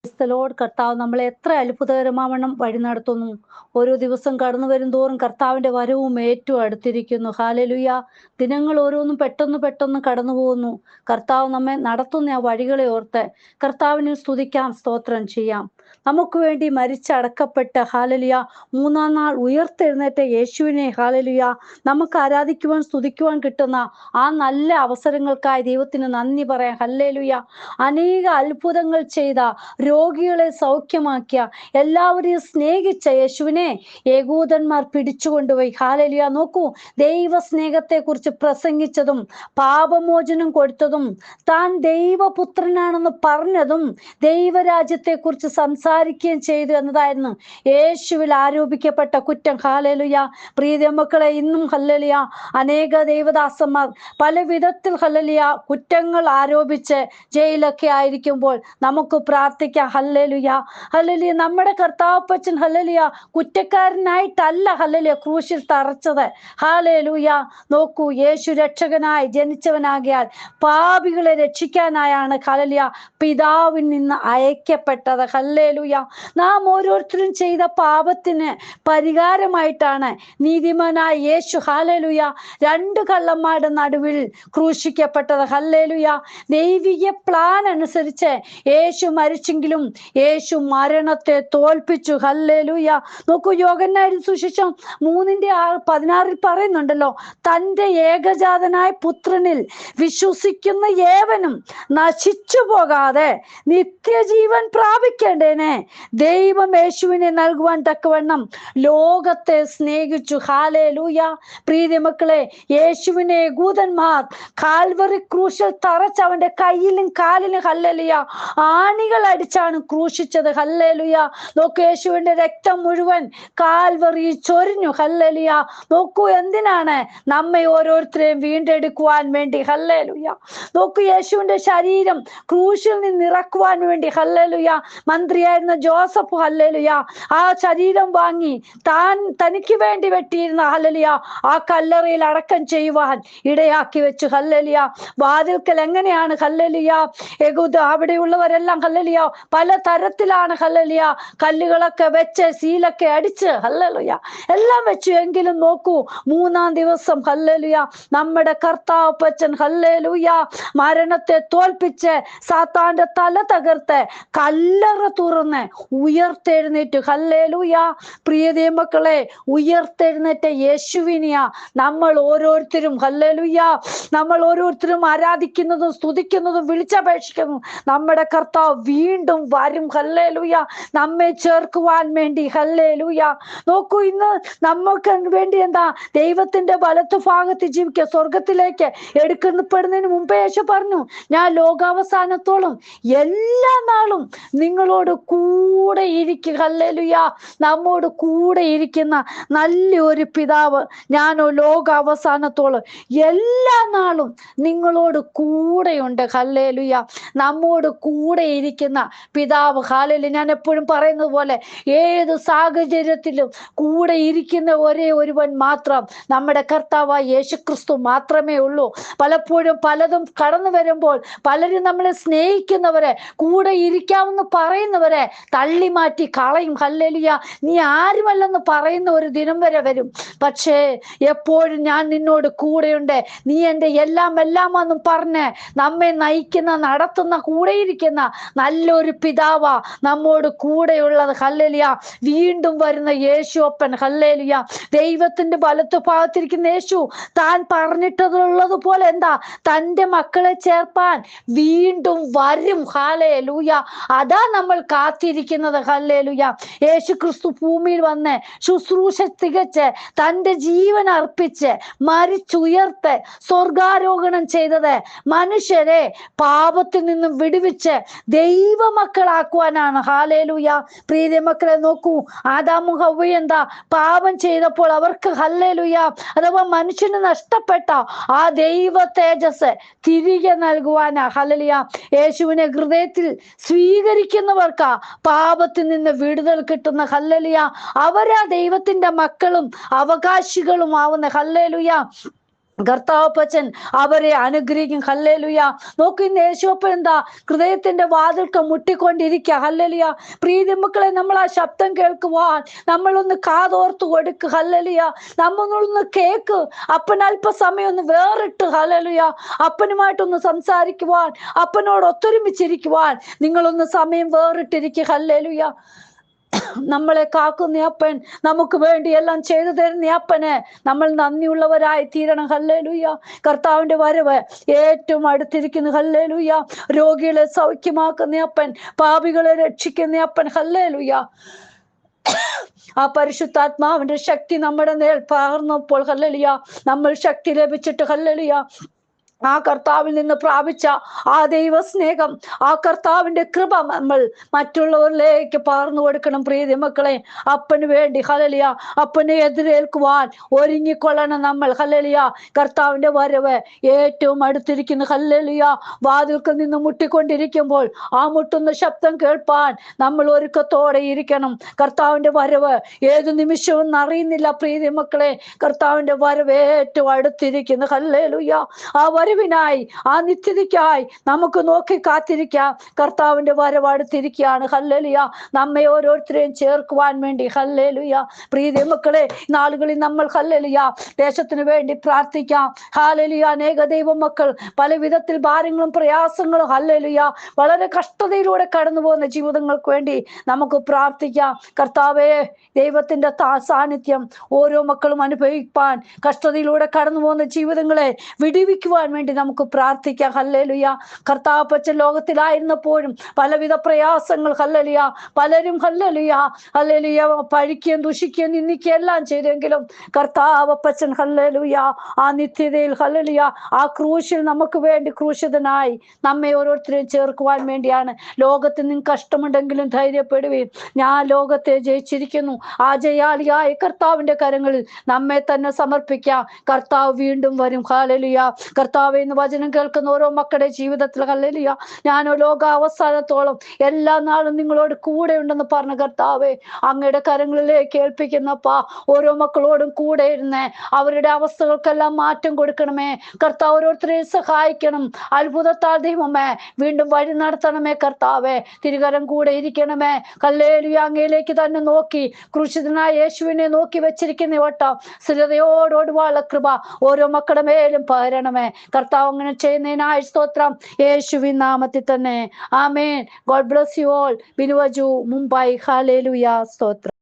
ക്രൈസ്തലോട് കർത്താവ് നമ്മളെ എത്ര അത്ഭുതകരമാവണ്ണം വഴി നടത്തുന്നു. ഓരോ ദിവസം കടന്നു വരും തോറും കർത്താവിന്റെ വരവും ഏറ്റവും അടുത്തിരിക്കുന്നു. ഹാലലുയ. ദിനങ്ങൾ ഓരോന്നും പെട്ടെന്ന് പെട്ടെന്ന് കടന്നു പോകുന്നു. കർത്താവ് നമ്മെ നടത്തുന്ന ആ വഴികളെ ഓർത്ത് കർത്താവിനെ സ്തുതിക്കാം, സ്തോത്രം ചെയ്യാം. നമുക്ക് വേണ്ടി മരിച്ചടക്കപ്പെട്ട ഹാലലുയ മൂന്നാം നാൾ ഉയർത്തെഴുന്നേറ്റ യേശുവിനെ ഹാലലുയ നമുക്ക് ആരാധിക്കുവാൻ സ്തുതിക്കുവാൻ കിട്ടുന്ന ആ നല്ല അവസരങ്ങൾക്കായി ദൈവത്തിന് നന്ദി പറയാം. ഹല്ലേലുയ. അനേക അത്ഭുതങ്ങൾ ചെയ്ത, രോഗികളെ സൗഖ്യമാക്കിയ, എല്ലാവരെയും സ്നേഹിച്ച യേശുവിനെ യഹൂദന്മാർ പിടിച്ചുകൊണ്ടുപോയി. ഹാലലുയ. നോക്കൂ, ദൈവ സ്നേഹത്തെ കുറിച്ച് പ്രസംഗിച്ചതും പാപമോചനം കൊടുത്തതും താൻ ദൈവപുത്രനാണെന്ന് പറഞ്ഞതും ദൈവരാജ്യത്തെ കുറിച്ച് സംസാരിക്കുകയും ചെയ്തു എന്നതായിരുന്നു യേശുവിൽ ആരോപിക്കപ്പെട്ട കുറ്റം. ഹാലലുയ. പ്രിയ മക്കളെ, ഇന്നും ഹല്ലേലൂയ അനേക ദൈവദാസന്മാർ പല വിധത്തിൽ ഹല്ലേലൂയ കുറ്റങ്ങൾ ആരോപിച്ച് ജയിലൊക്കെ ആയിരിക്കുമ്പോൾ നമുക്ക് പ്രാർത്ഥിക്കാം. ഹല്ലേലൂയ. ഹല്ലേലൂയ. നമ്മുടെ കർത്താവപ്പച്ചൻ ഹല്ലേലൂയ കുറ്റക്കാരനായിട്ടല്ല ഹല്ലേലൂയ ക്രൂശിൽ തറച്ചത്. ഹാലലൂയ. നോക്കൂ, യേശു രക്ഷകനായി ജനിച്ചവനാകിയാൽ പാപികളെ രക്ഷിക്കാനായാണ് ഹല്ലേലൂയ പിതാവിൽ നിന്ന് അയക്കപ്പെട്ടത്. ഹല്ലേലൂയ. നാം ഓരോരുത്തരും ചെയ്ത പാപത്തിന് പരിഹാരമായിട്ടാണ് നീതിമാനായ യേശു ഹല്ലേലൂയ രണ്ട് കള്ളന്മാരുടെ നടുവിൽ ക്രൂശിക്കപ്പെട്ടത്. ഹല്ലേലൂയ. ദൈവിക പ്ലാൻ അനുസരിച്ച് യേശു മരിച്ചെങ്കിലും യേശു മരണത്തെ തോൽപ്പിച്ചു. ഹല്ലേലൂയ. നോക്കൂ, യോഹന്നാൻ സുവിശേഷം 3:16 പറയുന്നുണ്ടല്ലോ, തൻ്റെ ഏകജാതനായ പുത്രനിൽ വിശ്വസിക്കുന്ന ഏവനും നശിച്ചു പോകാതെ നിത്യജീവൻ പ്രാപിക്കേണ്ടേനെ ദൈവം യേശുവിനെ നൽകുവാൻ തക്കവണ്ണം ലോകത്തെ സ്നേഹിച്ചു. ഹാലേലൂയ. പ്രിയ മക്കളെ, യേശുവിനെ യഹൂദന്മാർ കാൽവറി ക്രൂശിൽ തറച്ച് അവന്റെ കയ്യിലും കാലിലും ഹല്ലേലൂയ ആണികൾ അടിച്ചാണ് ക്രൂശിച്ചത്. ഹല്ലേലൂയ. നോക്കൂ, യേശുവിന്റെ രക്തം മുഴുവൻ കാൽവറി ചൊരിഞ്ഞു. ഹല്ലേലൂയ. നോക്കൂ, എന്തിനാണ്? നമ്മെ ഓരോരുത്തരെയും വീണ്ടെടുക്കുവാൻ വേണ്ടി. ഹല്ലേലൂയ. നോക്കൂ, യേശുവിന്റെ ശരീരം ക്രൂശിൽ നിന്ന് ഇറക്കുവാൻ വേണ്ടി. ഹല്ലേലൂയ. മന്ത്രിയായിരുന്ന ജോസഫ് ഹല്ലേലൂയ ആ ശരീരം വാങ്ങി തനിക്ക് വേണ്ടി വെട്ടിയിരുന്ന ഹല്ലേലൂയ ആ കല്ലറയിൽ അടക്കം ചെയ്യുവാൻ ഇടയാക്കി വെച്ചു. ഹല്ലേലൂയ. വാതിൽക്കൽ എങ്ങനെയാണ് ഹല്ലേലൂയ യഹൂദ അവിടെയുള്ളവരെല്ലാം ഹല്ലേലൂയ പല തരത്തിലാണ് ഹല്ലേലൂയ കല്ലുകളൊക്കെ വെച്ച് സീലൊക്കെ അടിച്ച് ഹല്ലേലൂയ എല്ലാം വെച്ചു. എങ്കിലും നോക്കൂ, മൂന്നാം ദിവസം ഹല്ലേലൂയ നമ്മുടെ കർത്താവപ്പച്ചൻ ഹല്ലേലൂയ മരണത്തെ തോൽപ്പിച്ച് സാത്താന്റെ തല തകർത്ത് കല്ലറ തുറന്ന് ഉയർത്തെഴുന്നേറ്റു. ഹല്ലേലൂയ. പ്രിയ മക്കളെ, ഉയർത്തെഴുന്നേറ്റ യേശുവിനെയാ നമ്മൾ ഓരോരുത്തരും ഹല്ലേലൂയ നമ്മൾ ഓരോരുത്തരും ആരാധിക്കുന്നതും സ്തുതിക്കുന്നതും വിളിച്ചപേക്ഷിക്കുന്നതും. നമ്മുടെ കർത്താവ് വീണ്ടും വരും. ഹല്ലേലൂയ. നമ്മെ ചേർക്കുവാൻ വേണ്ടി. ഹല്ലേലൂയ. നോക്കൂ, ഇന്ന് നമുക്ക് വേണ്ടി എന്താ ദൈവത്തിന്റെ വലത്തു ഭാഗത്ത് ജീവിക്കുക, സ്വർഗത്തിലേക്ക് എടുക്കപ്പെടുന്നതിന് മുമ്പേ യേശു പറഞ്ഞു, ഞാൻ ലോകാവസാനത്തോളം എല്ലാ നാളും നിങ്ങളോട് കൂടെ ഇരിക്കുക. ഹല്ലേലൂയ. നമ്മോട് കൂടെ ഇരിക്കുന്ന നല്ലൊരു പിതാവ്, ഞാനോ ലോകാവസാനത്തോളം എല്ലാ നാളും നിങ്ങളോട് കൂടെയുണ്ട്. ഹല്ലേലൂയ. നമ്മോട് കൂടെ ഇരിക്കുന്ന പിതാവ്. ഹല്ലേലൂയ. ഞാൻ എപ്പോഴും പറയുന്നത് പോലെ ഏത് സാഹചര്യത്തിലും കൂടെ ഇരിക്കുന്ന ഒരേ ഒരുവൻ മാത്രം നമ്മുടെ കർത്താവായ യേശുക്രിസ്തു മാത്രമേ ഉള്ളൂ. പലപ്പോഴും പലതും കടന്നു വരുമ്പോൾ പലരും നമ്മളെ സ്നേഹിക്കുന്നവരെ, കൂടെ ഇരിക്കാമെന്ന് പറയുന്നവരെ തള്ളി മാറ്റി കളയും. ഹല്ലേലൂയ. നീ ആരുമല്ലെന്ന് പറയുന്ന ഒരു ദിനം വരെ വരും. പക്ഷേ എപ്പോഴും ഞാൻ നിന്നോട് കൂടെയുണ്ട്, നീ എൻ്റെ എല്ലാമെന്നും പറഞ്ഞ് നമ്മെ നയിക്കുന്ന, നടത്തുന്ന, കൂടെയിരിക്കുന്ന നല്ലൊരു പിതാവാ നമ്മോട് കൂടെയുള്ളത്. ഹല്ലേലൂയ. വീണ്ടും വരുന്ന യേശു അപ്പൻ. ഹല്ലേലൂയ. ദൈവത്തിന്റെ വലത്തു ഭാഗത്തിരിക്കുന്ന യേശു താൻ പറഞ്ഞിട്ടുള്ളത് പോലെ എന്താ തൻ്റെ മക്കളെ ചേർപ്പാൻ വീണ്ടും വരും. ഹല്ലേലൂയ. അതാ നമ്മൾ കാത്തിരിക്കുന്നത്. ഹല്ലേലൂയ. യേശു ക്രിസ്തു ഭൂമിയിൽ വന്ന് ശുശ്രൂഷ തികച്ച് തൻ്റെ ജീവൻ അർപ്പിച്ച് മരിച്ചുയർത്ത് സ്വർഗാരോഹണം ചെയ്തത് മനുഷ്യരെ പാപത്തിൽ നിന്നും വിടുവിച്ച് ദൈവമക്കളാക്കുവാനാണ്. ഹാലേലൂയ. പ്രിയ മക്കളെ, നോക്കൂ, ആദാമും ഹവ്വയും എന്താ പാപം ചെയ്തപ്പോൾ അവർക്ക് ഹല്ലേലൂയ അഥവാ മനുഷ്യന് നഷ്ടപ്പെട്ട ആ ദൈവ തേജസ് തിരികെ നൽകുവാനാ. ഹല്ലേലൂയ. യേശുവിനെ ഹൃദയത്തിൽ സ്വീകരിക്കുന്നവർക്ക് പാപത്തിൽ നിന്ന് വിടുതൽ കിട്ടുന്ന. ഹല്ലേലൂയ. അവരാ ദൈവത്തിന്റെ മക്കളും അവകാശികളും ആവുന്ന. ഹല്ലേലൂയ. കർത്താവപ്പച്ചൻ അവരെ അനുഗ്രഹിക്കും. ഹല്ലേലൂയ. നോക്കി യേശുവപ്പൻ എന്താ ഹൃദയത്തിന്റെ വാതിൽക്ക് മുട്ടിക്കൊണ്ടിരിക്കുക. ഹല്ലേലൂയ. പ്രീതി മക്കളെ, നമ്മൾ ആ ശബ്ദം കേൾക്കുവാൻ നമ്മളൊന്ന് കാതോർത്ത് കൊടുക്കുക. ഹല്ലേലൂയ. നമ്മളൊന്ന് കേക്ക്. അപ്പൻ അല്പസമയം ഒന്ന് വേറിട്ട്, ഹല്ലേലൂയ, അപ്പനുമായിട്ടൊന്ന് സംസാരിക്കുവാൻ, അപ്പനോട് ഒത്തൊരുമിച്ചിരിക്കുവാൻ നിങ്ങളൊന്ന് സമയം വേറിട്ടിരിക്കുക. ഹല്ലേലൂയ. നമ്മളെ കാക്കുന്ന അപ്പൻ, നമുക്ക് വേണ്ടി എല്ലാം ചെയ്തു തരുന്ന അപ്പന് നമ്മൾ നന്ദിയുള്ളവരായി തീരണം. ഹല്ലേലൂയ. കർത്താവിന്റെ വരവ് ഏറ്റവും അടുത്തിരിക്കുന്നു. ഹല്ലേലൂയ. രോഗികളെ സൗഖ്യമാക്കുന്ന അപ്പൻ, പാപികളെ രക്ഷിക്കുന്ന അപ്പൻ. ഹല്ലേലൂയ. ആ പരിശുദ്ധാത്മാവിന്റെ ശക്തി നമ്മുടെ മേൽ പകർന്നപ്പോൾ, ഹല്ലേലൂയ, നമ്മൾ ശക്തി ലഭിച്ചിട്ട്, ഹല്ലേലൂയ, ആ കർത്താവിൽ നിന്ന് പ്രാപിച്ച ആ ദൈവ സ്നേഹം, ആ കർത്താവിന്റെ കൃപ നമ്മൾ മറ്റുള്ളവരിലേക്ക് പകർന്നു കൊടുക്കണം. പ്രിയ മക്കളെ, അപ്പന് വേണ്ടി, ഹല്ലേലൂയ, അപ്പനെ എതിരേൽക്കുവാൻ ഒരുങ്ങിക്കൊള്ളണം നമ്മൾ. ഹല്ലേലൂയ. കർത്താവിന്റെ വരവ് ഏറ്റവും അടുത്തിരിക്കുന്നു. ഹല്ലേലൂയ. വാതിൽക്കൽ നിന്ന് മുട്ടിക്കൊണ്ടിരിക്കുമ്പോൾ ആ മുട്ടുന്ന ശബ്ദം കേൾപ്പാൻ നമ്മൾ ഒരുക്കത്തോടെ ഇരിക്കണം. കർത്താവിന്റെ വരവ് ഏത് നിമിഷവും അറിയുന്നില്ല. പ്രിയ മക്കളെ, കർത്താവിന്റെ വരവ് ഏറ്റവും അടുത്തിരിക്കുന്നു. ഹല്ലേലൂയ. ആ വരവിനായി, ആ നിത്യതയ്ക്കായി നമുക്ക് നോക്കി കാത്തിരിക്കാം. കർത്താവിന്റെ വരവ് അടുത്തിരിക്കുകയാണ്. ഹല്ലേലൂയ. നമ്മെ ഓരോരുത്തരെയും ചേർക്കുവാൻ വേണ്ടി. ഹല്ലേലൂയ. പ്രിയ മക്കളെ, നാളുകളിൽ നമ്മൾ, ഹല്ലേലൂയ, ദേശത്തിന് വേണ്ടി പ്രാർത്ഥിക്കാം. ഹല്ലേലൂയ. അനേക ദൈവ മക്കൾ പല വിധത്തിൽ ഭാരങ്ങളും പ്രയാസങ്ങളും, ഹല്ലേലൂയ, വളരെ കഷ്ടതയിലൂടെ കടന്നു പോകുന്ന ജീവിതങ്ങൾക്ക് വേണ്ടി നമുക്ക് പ്രാർത്ഥിക്കാം. കർത്താവേ, ദൈവത്തിന്റെ സാന്നിധ്യം ഓരോ മക്കളും അനുഭവിപ്പാൻ, കഷ്ടതയിലൂടെ കടന്നു പോകുന്ന ജീവിതങ്ങളെ വിടിവിക്കുവാൻ വേണ്ടി നമുക്ക് പ്രാർത്ഥിക്കാം. ഹല്ലേലൂയ. കർത്താവപ്പച്ചൻ ലോകത്തിലായിരുന്നപ്പോഴും പലവിധ പ്രയാസങ്ങൾ, ഹല്ലേലൂയ, പലരും, ഹല്ലേലൂയ, ഹല്ലേലൂയ, പഴിക്കുകയും ദുഷിക്കുകയും നിന്ദിക്കുകയും എല്ലാം ചെയ്തെങ്കിലും കർത്താവപ്പച്ചൻ, ഹല്ലേലൂയ, ആ നിത്യതയിൽ, ഹല്ലേലൂയ, ആ ക്രൂശിൽ നമുക്ക് വേണ്ടി ക്രൂശിതനായി നമ്മെ ഓരോരുത്തരെയും ചേർക്കുവാൻ വേണ്ടിയാണ്. ലോകത്തിൽ നിങ്ങൾക്ക് കഷ്ടമുണ്ടെങ്കിലും ധൈര്യപ്പെടുകയും, ഞാൻ ലോകത്തെ ജയിച്ചിരിക്കുന്നു. ആ ജയാളിയായ കർത്താവിന്റെ കരങ്ങളിൽ നമ്മെ തന്നെ സമർപ്പിക്കാം. കർത്താവ് വീണ്ടും വരും. ഹല്ലേലൂയ. കർത്താവേ, ഇന്ന് വചനം കേൾക്കുന്ന ഓരോ മക്കളുടെ ജീവിതത്തിൽ, ഹല്ലേലൂയ, ഞാൻ ലോകാവസാനത്തോളം എല്ലാ നാളും നിങ്ങളോട് കൂടെ ഉണ്ടെന്ന് പറഞ്ഞ കർത്താവേ, അങ്ങയുടെ കരങ്ങളിലേക്ക് ഏൽപ്പിക്കുന്നപ്പാ. ഓരോ മക്കളോടും കൂടെ ഇരുന്ന് അവരുടെ അവസ്ഥകൾക്കെല്ലാം മാറ്റം കൊടുക്കണമേ. കർത്താവ് ഓരോരുത്തരെയും സഹായിക്കണം. അത്ഭുതത്താൽ ദൈവമേ വീണ്ടും വഴി നടത്തണമേ. കർത്താവേ, തിരുകരം കൂടെ ഇരിക്കണമേ. ഹല്ലേലൂയ. അങ്ങയിലേക്ക് തന്നെ നോക്കി, ക്രൂശിതനായ യേശുവിനെ നോക്കി വെച്ചിരിക്കുന്ന വട്ടം സ്ഥിരതയോടുള്ള കൃപ ഓരോ മക്കളുടെ മേലും പകരണമേ. കർത്താവ് അങ്ങനെ ചെയ്യുന്നതിനായി സ്തോത്രം. യേശുവിൻ നാമത്തിൽ തന്നെ. ആമേൻ. God bless you all. ബിനുവജു, മുംബൈ. ഹല്ലേലൂയ. സ്തോത്രം.